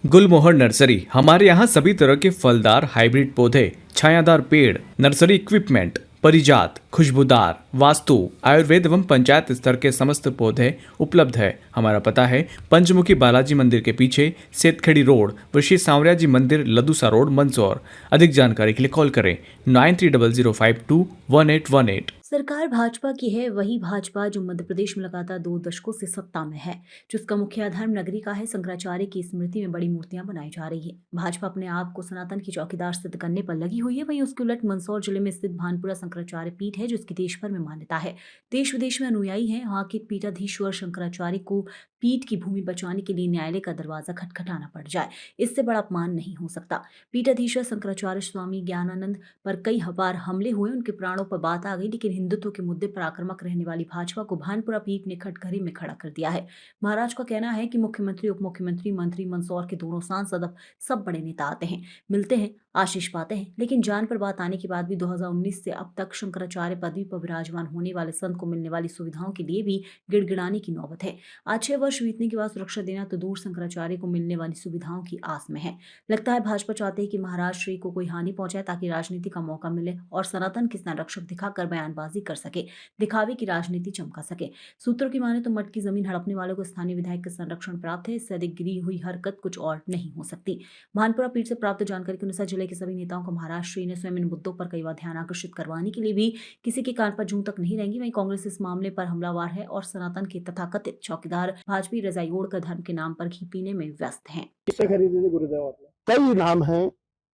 गुलमोहर nursery. हमारे यहाँ सभी तरह के फलदार हाइब्रिड पौधे, छायादार पेड़, नर्सरी इक्विपमेंट, परिजात, खुशबूदार, वास्तु, आयुर्वेद एवं पंचायत स्तर के समस्त पौधे उपलब्ध है। हमारा पता है पंचमुखी बालाजी मंदिर के पीछे, सेतखेड़ी रोड, ऋषि सांवरिया जी मंदिर, लदूसा रोड, मंदसौर। अधिक जानकारी के लिए कॉल करें 9300521818। सरकार भाजपा की है, वही भाजपा जो मध्य प्रदेश में लगातार 2 दशकों से सत्ता में है, जिसका मुख्य धर्म नगरी का है। शंकराचार्य की स्मृति में बड़ी मूर्तियां बनाई जा रही है। भाजपा अपने आप को सनातन की चौकीदार सिद्ध करने पर लगी हुई है। वहीं उसके उलट मंदसौर जिले में स्थित भानपुरा शंकराचार्य पीठ है, जिसकी देश भर में मान्यता है। देश विदेश में अनुयायी हैं। वहां के पीठाधीश्वर शंकराचार्य को पीठ की भूमि बचाने के लिए न्यायालय का दरवाजा खटखटाना पड़ जाए, इससे बड़ा अपमान नहीं हो सकता। पीठाधीश्वर शंकराचार्य स्वामी ज्ञानानंद पर कई बार हमले हुए, उनके प्राणों पर बात आ गई, लेकिन हिंदुत्व के मुद्दे पर आक्रामक रहने वाली भाजपा को भानपुरा पीठ ने कटघरे में खड़ा कर दिया है। महाराज का कहना है कि मुख्यमंत्री, उप मुख्यमंत्री, मंत्री, मंदसौर के दोनों सांसद, अब सब बड़े नेता आते हैं, मिलते हैं, आशीष पाते हैं, लेकिन जान पर बात आने के बाद भी 2019 से अब तक शंकराचार्य पदवी पर विराजमान होने वाले संत को मिलने वाली सुविधाओं के लिए भी गिड़गिड़ाने की नौबत है। आज 6 वर्ष बीतने के बाद सुरक्षा देना तो दूर, शंकराचार्य को मिलने वाली सुविधाओं की आस में है। लगता है भाजपा चाहते हैं कि महाराज श्री को कोई हानि पहुंचाए, ताकि राजनीति का मौका मिले और सनातन के संरक्षक दिखाकर बयानबाजी कर सके, दिखावे की राजनीति चमका सके। सूत्रों की माने तो मठ की जमीन हड़पने वालों को स्थानीय विधायक का संरक्षण प्राप्त है। इससे अधिक गिरी हुई हरकत कुछ और नहीं हो सकती। भानपुरा पीठ से प्राप्त जानकारी के अनुसार जिले के सभी नेताओं को महाराज श्री ने स्वयं इन मुद्दों पर कई बार ध्यान आकर्षित करवाने के लिए भी किसी के कान पर जूं तक नहीं रहेंगी। वहीं कांग्रेस इस मामले पर हमलावर है और सनातन के तथाकथित चौकीदार भाजपी रजाई ओढ़कर धर्म के नाम पर घी पीने में व्यस्त हैं। किससे खरीदे थे गुरुदेव आपने? कई नाम हैं।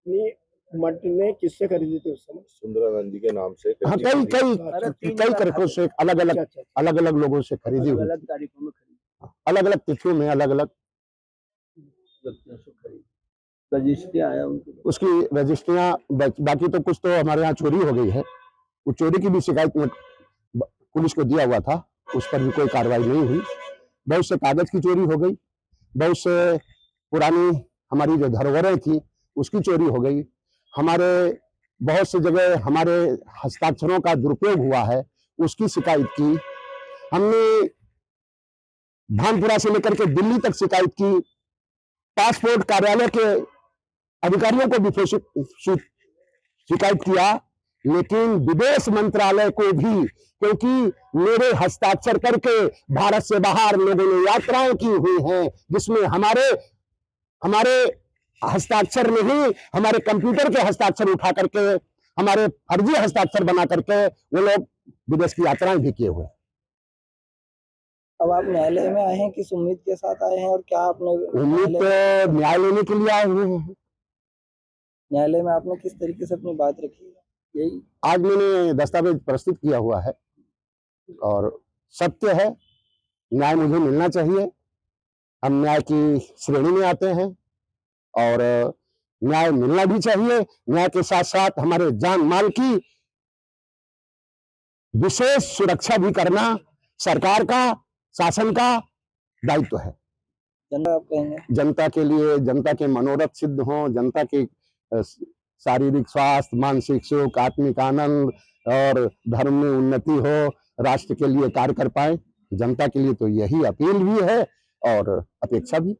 नहीं, मठ ने किससे खरीदे थे उस समय? सुंदरानंद जी के नाम से हाँ, कई तरीकों से अलग अलग लोगों से खरीदी हुई, अलग तारीखों में खरीदी, अलग अलग तिथियों में अलग अलग व्यक्तियों से खरीदी। रजिस्ट्री आया उनकी, उसकी रजिस्ट्रियां। बाकी तो कुछ तो हमारे यहाँ चोरी हो गई है। वो चोरी की भी शिकायत में पुलिस को दिया हुआ था, उस पर भी कोई कार्रवाई नहीं हुई। बहुत से कागज की चोरी हो गई, बहुत से पुरानी हमारी जो धरोहरें थी उसकी चोरी हो गई। हमारे बहुत सी जगह हमारे हस्ताक्षरों का दुरुपयोग हुआ है, उसकी शिकायत की हमने। भानपुरा से लेकर के दिल्ली तक शिकायत की। पासपोर्ट कार्यालय के अधिकारियों को भी शिकायत किया, लेकिन विदेश मंत्रालय को भी, क्योंकि मेरे हस्ताक्षर करके भारत से बाहर लोगों ने यात्राएं की हुई हैं, जिसमें हमारे हस्ताक्षर नहीं, हमारे कंप्यूटर के हस्ताक्षर उठा करके, हमारे फर्जी हस्ताक्षर बना करके वो लोग विदेश की यात्राएं भी किए हुए। अब आप न्यायालय में आए हैं, किस उम्मीद के साथ आए हैं और क्या आपने उम्मीद न्याय लेने के लिए आए हुए हैं। न्यायालय में आपने किस तरीके से अपनी बात रखी है? यही आज मैंने दस्तावेज प्रस्तुत किया हुआ है और सत्य है, न्याय मुझे मिलना चाहिए। हम न्याय की श्रेणी में आते हैं और न्याय मिलना भी चाहिए। न्याय के साथ साथ हमारे जान माल की विशेष सुरक्षा भी करना सरकार का, शासन का दायित्व है। जनता आप कहेंगे, जनता के लिए, जनता के मनोरथ सिद्ध हों, जनता के शारीरिक स्वास्थ्य, मानसिक सुख, आत्मिक आनंद और धर्म में उन्नति हो, राष्ट्र के लिए कार्य कर पाए। जनता के लिए तो यही अपील भी है और अपेक्षा भी।